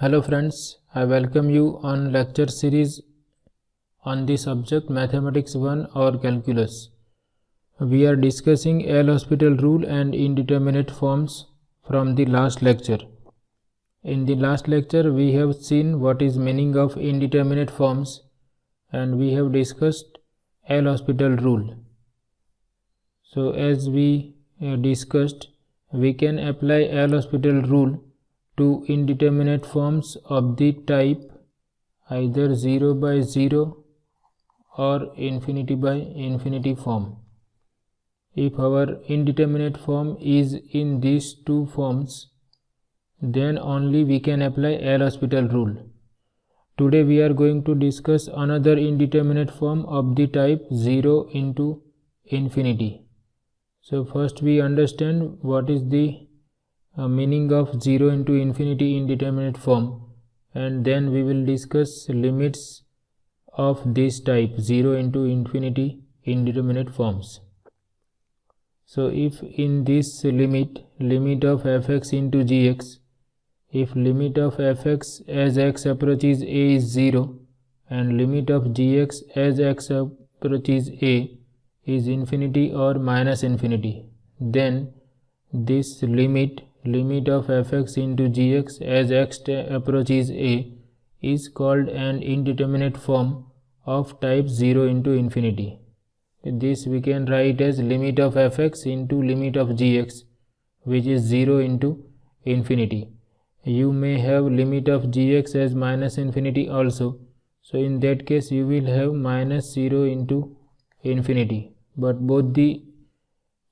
Hello friends, I welcome you on lecture series on the subject Mathematics 1 or Calculus. We are discussing L'Hospital rule and indeterminate forms from the last lecture. In the last lecture we have seen what is meaning of indeterminate forms and we have discussed L'Hospital rule. So as we discussed, we can apply L'Hospital rule to indeterminate forms of the type either 0 by 0 or infinity by infinity form. If our indeterminate form is in these two forms, then only we can apply L'Hospital rule. Today we are going to discuss another indeterminate form of the type 0 into infinity. So first we understand what is the meaning of 0 into infinity indeterminate form, and then we will discuss limits of this type 0 into infinity indeterminate forms. So if in this limit of fx into gx, if limit of fx as x approaches a is 0 and limit of gx as x approaches a is infinity or minus infinity, then this limit of fx into gx as x approaches a is called an indeterminate form of type 0 into infinity. This we can write as limit of fx into limit of gx, which is 0 into infinity. You may have limit of gx as minus infinity also, so in that case you will have minus 0 into infinity, but both the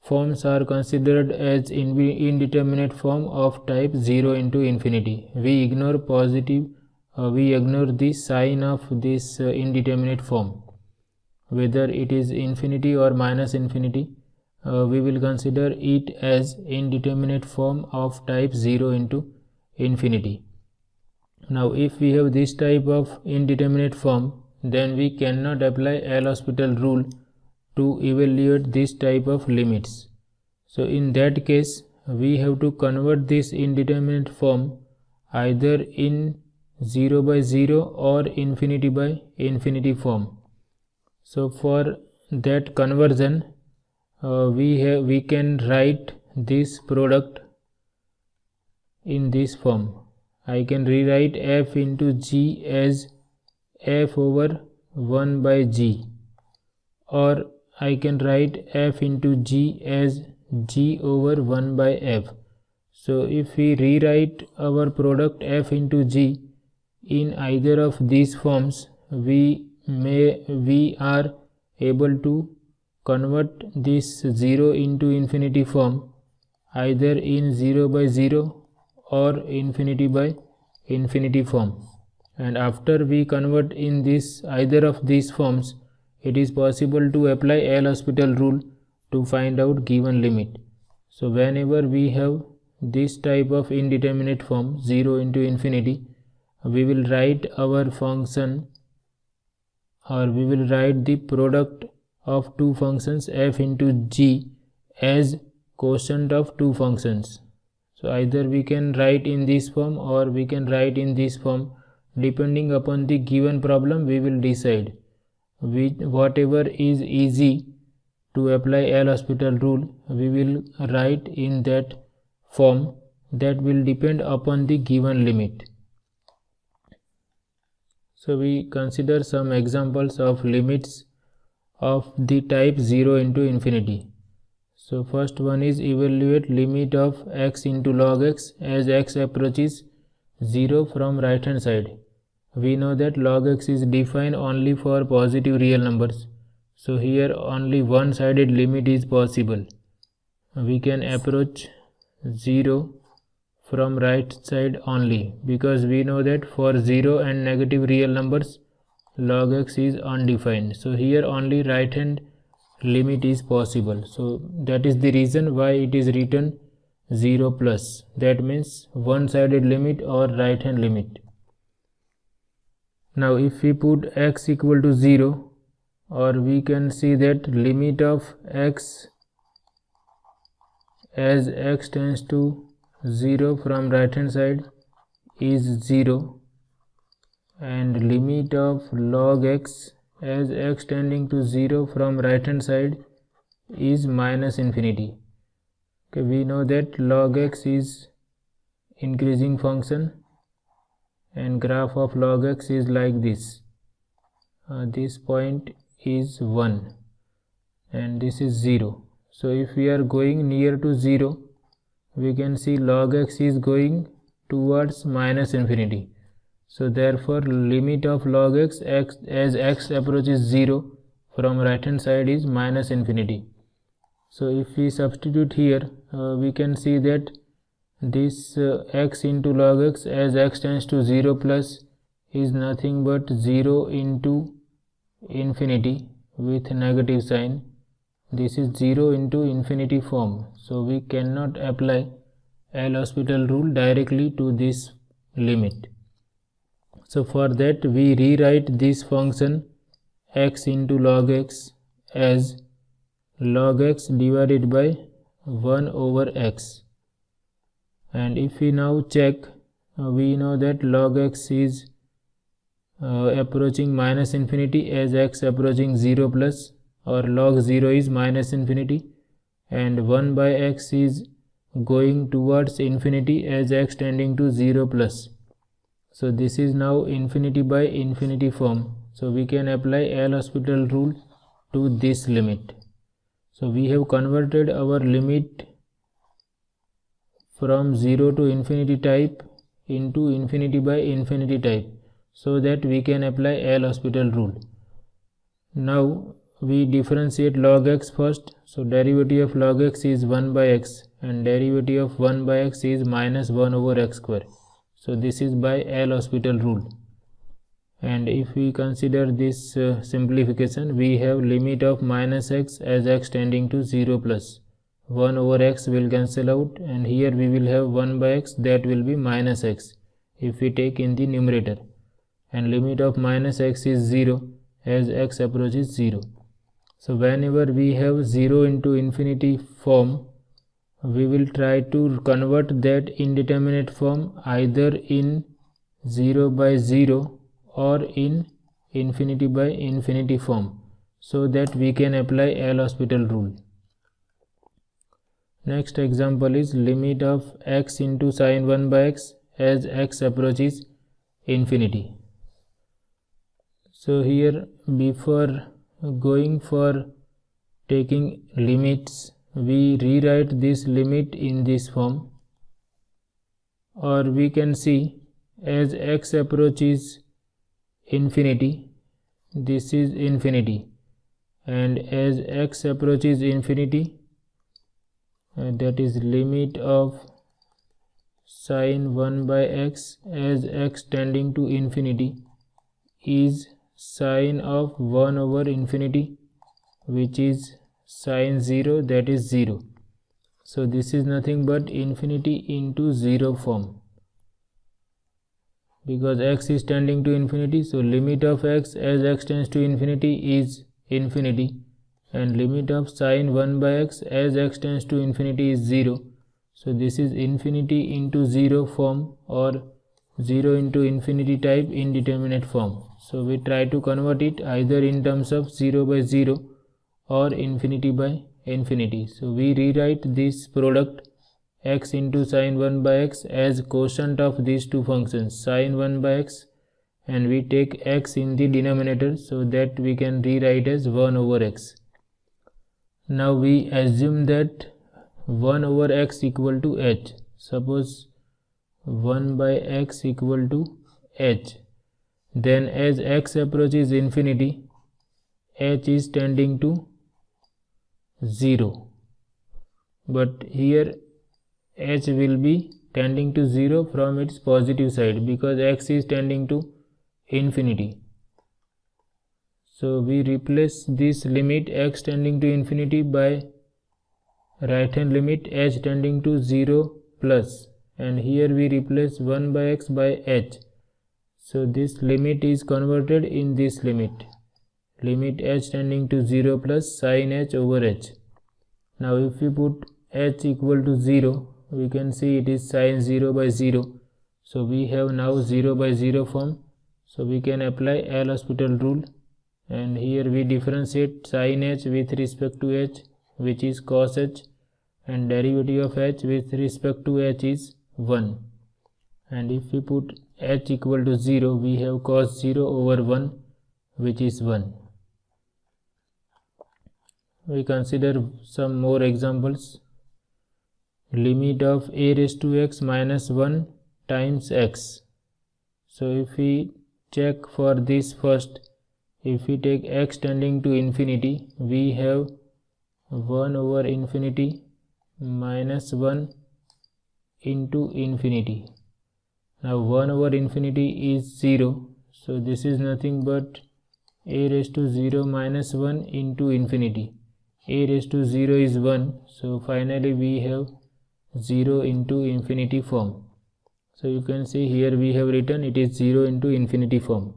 forms are considered as indeterminate form of type 0 into infinity. We ignore the sign of this indeterminate form. Whether it is infinity or minus infinity, we will consider it as indeterminate form of type 0 into infinity. Now if we have this type of indeterminate form, then we cannot apply L'Hospital rule to evaluate this type of limits. So in that case we have to convert this indeterminate form either in 0 by 0 or infinity by infinity form. So for that conversion we can write this product in this form. I can rewrite f into g as f over 1 by g, or I can write f into g as g over 1 by f. So if we rewrite our product f into g in either of these forms, we are able to convert this 0 into infinity form either in 0 by 0 or infinity by infinity form. And after we convert in this either of these forms, it is possible to apply L'Hospital rule to find out given limit. So whenever we have this type of indeterminate form 0 into infinity, we will write our function, or we will write the product of two functions f into g as quotient of two functions. So either we can write in this form or we can write in this form. Depending upon the given problem, we will decide whatever is easy to apply L'Hospital rule, we will write in that form. That will depend upon the given limit. So we consider some examples of limits of the type 0 into infinity. So first one is evaluate limit of x into log x as x approaches 0 from right hand side. We know that log x is defined only for positive real numbers, so here only one sided limit is possible. We can approach 0 from right side only, because we know that for 0 and negative real numbers log x is undefined, so here only right hand limit is possible. So that is the reason why it is written 0 plus, that means one sided limit or right hand limit. Now if we put x equal to 0, or we can see that limit of x as x tends to 0 from right hand side is 0 and limit of log x as x tending to 0 from right hand side is minus infinity. Okay, we know that log x is increasing function and graph of log x is like this. This point is 1 and this is 0. So if we are going near to 0, we can see log x is going towards minus infinity. So therefore limit of log x as x approaches 0 from right hand side is minus infinity. So if we substitute here, we can see that this x into log x as x tends to 0 plus is nothing but 0 into infinity with negative sign. This is 0 into infinity form. So we cannot apply L'Hospital rule directly to this limit. So for that we rewrite this function x into log x as log x divided by 1 over x. And if we now check, we know that log x is approaching minus infinity as x approaching 0 plus, or log 0 is minus infinity, and 1 by x is going towards infinity as x tending to 0 plus. So this is now infinity by infinity form. So we can apply L'Hospital rule to this limit. So we have converted our limit from 0 to infinity type into infinity by infinity type, so that we can apply L'Hospital rule. Now we differentiate log x first. So derivative of log x is 1 by x and derivative of 1 by x is minus 1 over x square. So this is by L'Hospital rule. And if we consider this simplification, we have limit of minus x as x tending to 0 plus. 1 over x will cancel out, and here we will have 1 by x, that will be minus x if we take in the numerator, and limit of minus x is 0 as x approaches 0. So whenever we have 0 into infinity form, we will try to convert that indeterminate form either in 0 by 0 or in infinity by infinity form, so that we can apply L'Hospital rule. Next example is limit of x into sine 1 by x as x approaches infinity. So here, before going for taking limits, we rewrite this limit in this form, or we can see as x approaches infinity, this is infinity, and as x approaches infinity, that is limit of sine 1 by x as x tending to infinity is sine of 1 over infinity, which is sine 0, that is 0. So this is nothing but infinity into 0 form, because x is tending to infinity. So limit of x as x tends to infinity is infinity, and limit of sine 1 by x as x tends to infinity is 0. So this is infinity into 0 form, or 0 into infinity type indeterminate form. So we try to convert it either in terms of 0 by 0 or infinity by infinity. So we rewrite this product x into sine 1 by x as quotient of these two functions, sine 1 by x, and we take x in the denominator, so that we can rewrite as 1 over x. Now we assume that 1 over x equal to h. Suppose 1 by x equal to h. Then as x approaches infinity, h is tending to 0. But here h will be tending to 0 from its positive side, because x is tending to infinity. So we replace this limit x tending to infinity by right hand limit h tending to 0 plus, and here we replace 1 by x by h. So this limit is converted in this limit h tending to 0 plus sin h over h. Now if we put h equal to 0, we can see it is sin 0 by 0. So we have now 0 by 0 form. So we can apply L'Hospital rule, and here we differentiate sin h with respect to h, which is cos h, and derivative of h with respect to h is 1. And if we put h equal to 0, we have cos 0 over 1, which is 1. We consider some more examples. Limit of a raised to x minus 1 times x. So if we check for this first, if we take x tending to infinity, we have 1 over infinity minus 1 into infinity. Now 1 over infinity is 0, so this is nothing but a raised to 0 minus 1 into infinity. A raised to 0 is 1, so finally we have 0 into infinity form. So you can see here we have written it is 0 into infinity form.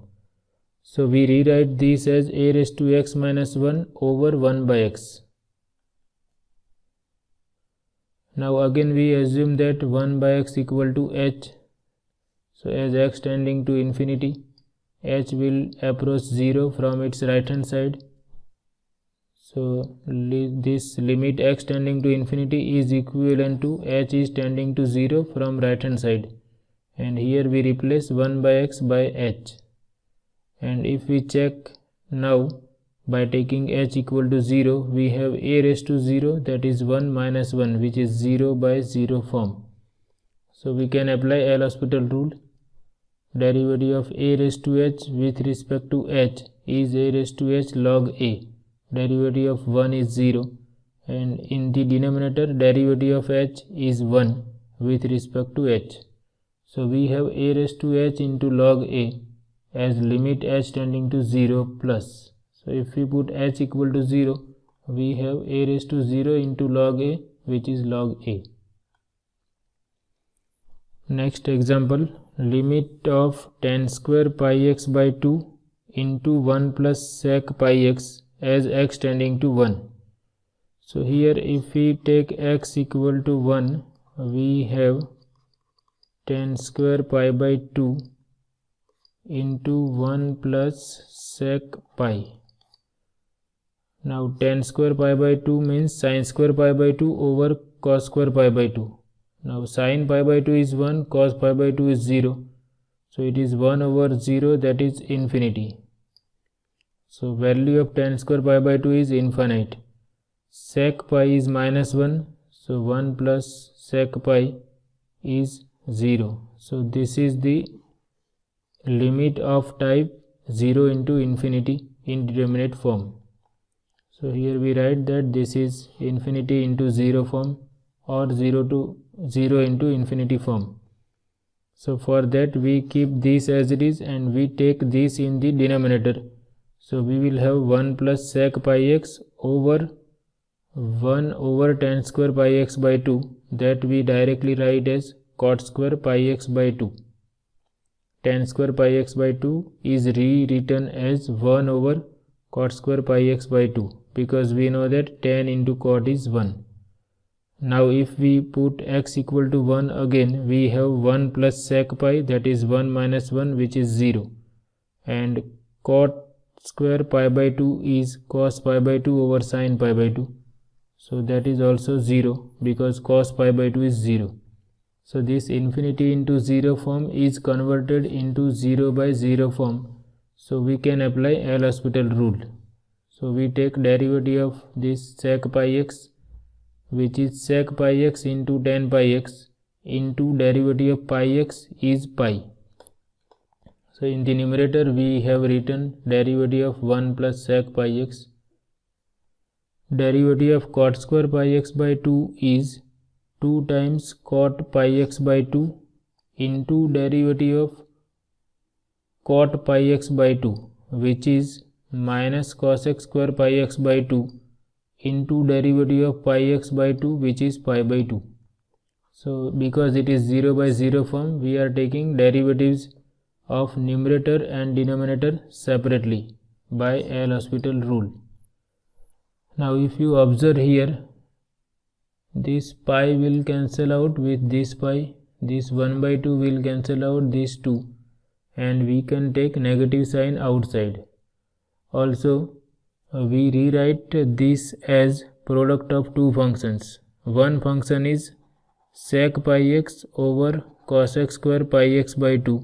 So we rewrite this as a raised to x minus 1 over 1 by x. Now again we assume that 1 by x equal to h. So as x tending to infinity, h will approach 0 from its right hand side. So this limit x tending to infinity is equivalent to h is tending to 0 from right hand side, and here we replace 1 by x by h. And if we check now, by taking h equal to 0, we have a raised to 0, that is 1 minus 1, which is 0 by 0 form. So we can apply L'Hospital rule. Derivative of a raised to h with respect to h is a raised to h log a. Derivative of 1 is 0, and in the denominator derivative of h is 1 with respect to h. So we have a raised to h into log a as limit h tending to 0 plus. So if we put h equal to 0, we have a raised to 0 into log a, which is log a. Next example, limit of tan square pi x by 2 into 1 plus sec pi x as x tending to 1. So here if we take x equal to 1, we have tan square pi by 2 into 1 plus sec pi. Now tan square pi by 2 means sin square pi by 2 over cos square pi by 2. Now sin pi by 2 is 1, cos pi by 2 is 0. So it is 1 over 0, that is infinity. So value of tan square pi by 2 is infinite. Sec pi is minus 1, so 1 plus sec pi is 0. So this is the limit of type 0 into infinity indeterminate form. So here we write that this is infinity into 0 form or 0 to 0 into infinity form. So for that we keep this as it is and we take this in the denominator. So we will have 1 plus sec pi x over 1 over tan square pi x by 2, that we directly write as cot square pi x by 2. Tan square pi x by 2 is rewritten as 1 over cot square pi x by 2, because we know that tan into cot is 1. Now if we put x equal to 1 again, we have 1 plus sec pi, that is 1 minus 1, which is 0, and cot square pi by 2 is cos pi by 2 over sin pi by 2. So that is also 0, because cos pi by 2 is 0. So this infinity into 0 form is converted into 0 by 0 form. So we can apply L'Hospital rule. So we take derivative of this sec pi x, which is sec pi x into tan pi x, into derivative of pi x is pi. So in the numerator we have written derivative of 1 plus sec pi x. Derivative of cot square pi x by 2 is 2 times cot pi x by 2 into derivative of cot pi x by 2, which is minus cos x square pi x by 2 into derivative of pi x by 2, which is pi by 2. So because it is 0 by 0 form, we are taking derivatives of numerator and denominator separately by L'Hospital rule. Now if you observe here, this pi will cancel out with this pi, this 1 by 2 will cancel out these 2 and we can take negative sign outside. Also we rewrite this as product of two functions. One function is sec pi x over cos x square pi x by 2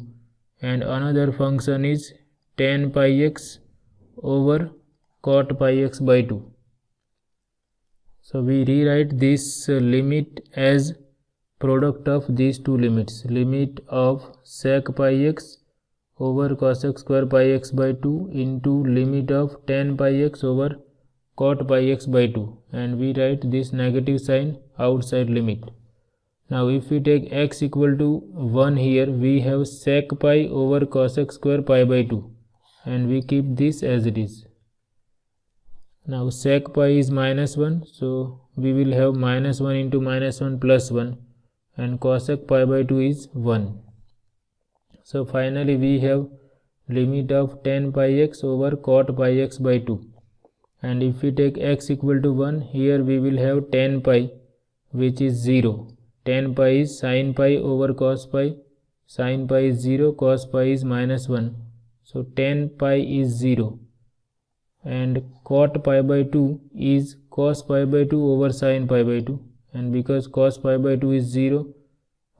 and another function is tan pi x over cot pi x by 2. So we rewrite this limit as product of these two limits, limit of sec pi x over cos x square pi x by 2 into limit of tan pi x over cot pi x by 2, and we write this negative sign outside limit. Now if we take x equal to 1 here, we have sec pi over cos x square pi by 2 and we keep this as it is. Now sec pi is minus 1, so we will have minus 1 into minus 1 plus 1 and cosec pi by 2 is 1. So finally we have limit of tan pi x over cot pi x by 2, and if we take x equal to 1, here we will have tan pi which is 0. Tan pi is sin pi over cos pi, sin pi is 0, cos pi is minus 1, so tan pi is 0, and cot pi by 2 is cos pi by 2 over sin pi by 2, and because cos pi by 2 is 0,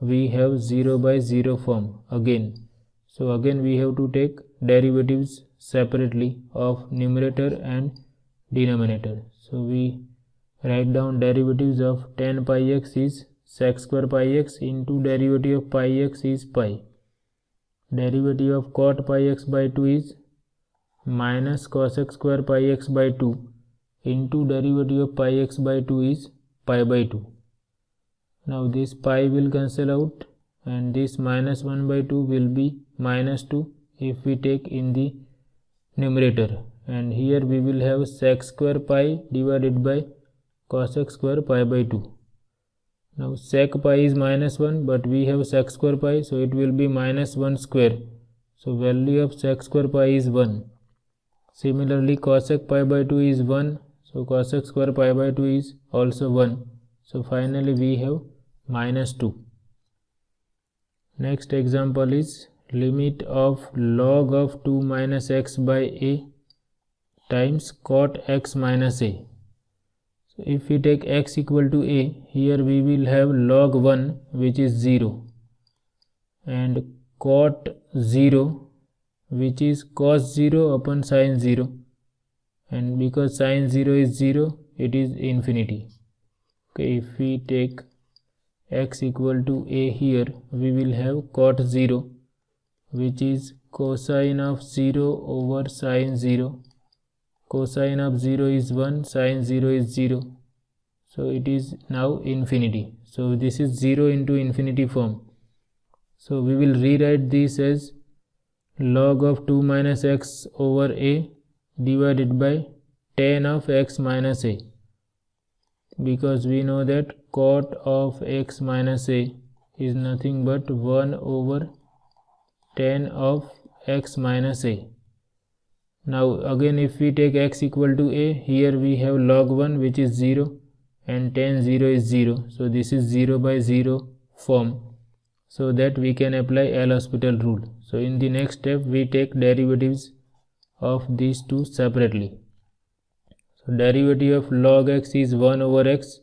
we have 0 by 0 form again. So again we have to take derivatives separately of numerator and denominator. So we write down derivatives of tan pi x is sec square pi x into derivative of pi x is pi. Derivative of cot pi x by 2 is minus cos x square pi x by 2 into derivative of pi x by 2 is pi by 2. Now this pi will cancel out and this minus 1 by 2 will be minus 2 if we take in the numerator, and here we will have sec square pi divided by cos x square pi by 2. Now sec pi is minus 1 but we have sec square pi, so it will be minus 1 square, so value of sec square pi is 1. Similarly cosec pi by 2 is 1, so cosec square pi by 2 is also 1, so finally we have minus 2. Next example is limit of log of 2 minus x by a times cot x minus a. So if we take x equal to a, here we will have log 1 which is 0 and cot 0 which is cos 0 upon sin 0, and because sin 0 is 0, it is infinity. Okay, if we take x equal to a here, we will have cot 0 which is cosine of 0 over sin 0. Cosine of 0 is 1, sin 0 is 0, so it is now infinity. So this is 0 into infinity form. So we will rewrite this as log of 2 minus x over a divided by tan of x minus a, because we know that cot of x minus a is nothing but 1 over tan of x minus a. Now again if we take x equal to a, here we have log 1 which is 0 and tan 0 is 0, so this is 0 by 0 form, so that we can apply L'Hospital rule. So in the next step we take derivatives of these two separately. So derivative of log x is 1 over x,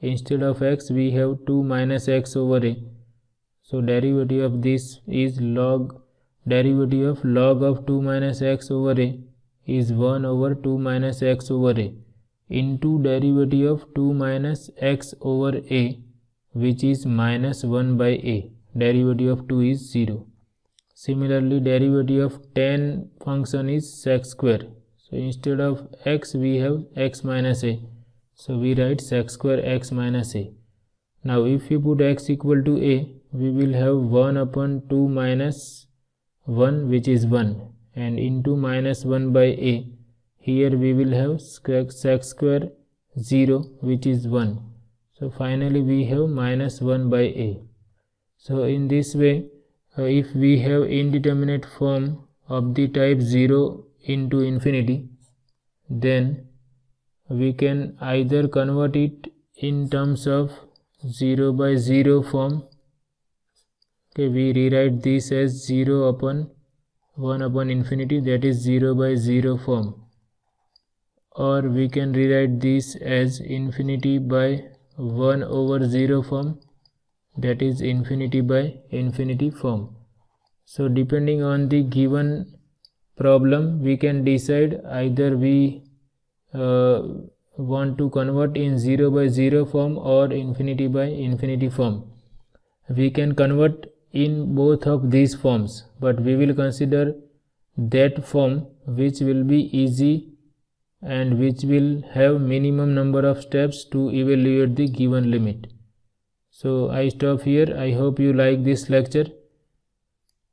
instead of x we have 2 minus x over a, so derivative of this is derivative of log of 2 minus x over a is 1 over 2 minus x over a into derivative of 2 minus x over a which is minus 1 by a. Derivative of 2 is 0. Similarly derivative of tan function is sec square, so instead of x we have x minus a, so we write sec square x minus a. Now if we put x equal to a, we will have 1 upon 2 minus 1 which is 1, and into minus 1 by a, here we will have sec square 0 which is 1, so finally we have minus 1 by a. So in this way, if we have indeterminate form of the type 0 into infinity, then we can either convert it in terms of 0 by 0 form Okay, we rewrite this as 0 upon 1 upon infinity, that is 0 by 0 form, or we can rewrite this as infinity by 1 over 0 form, that is infinity by infinity form. So depending on the given problem, we can decide either we want to convert in 0 by 0 form or infinity by infinity form. We can convert in both of these forms, but we will consider that form which will be easy and which will have minimum number of steps to evaluate the given limit. So I stop here. I hope you like this lecture,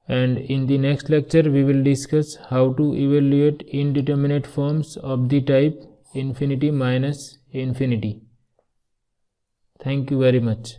and in the next lecture we will discuss how to evaluate indeterminate forms of the type infinity minus infinity. Thank you very much.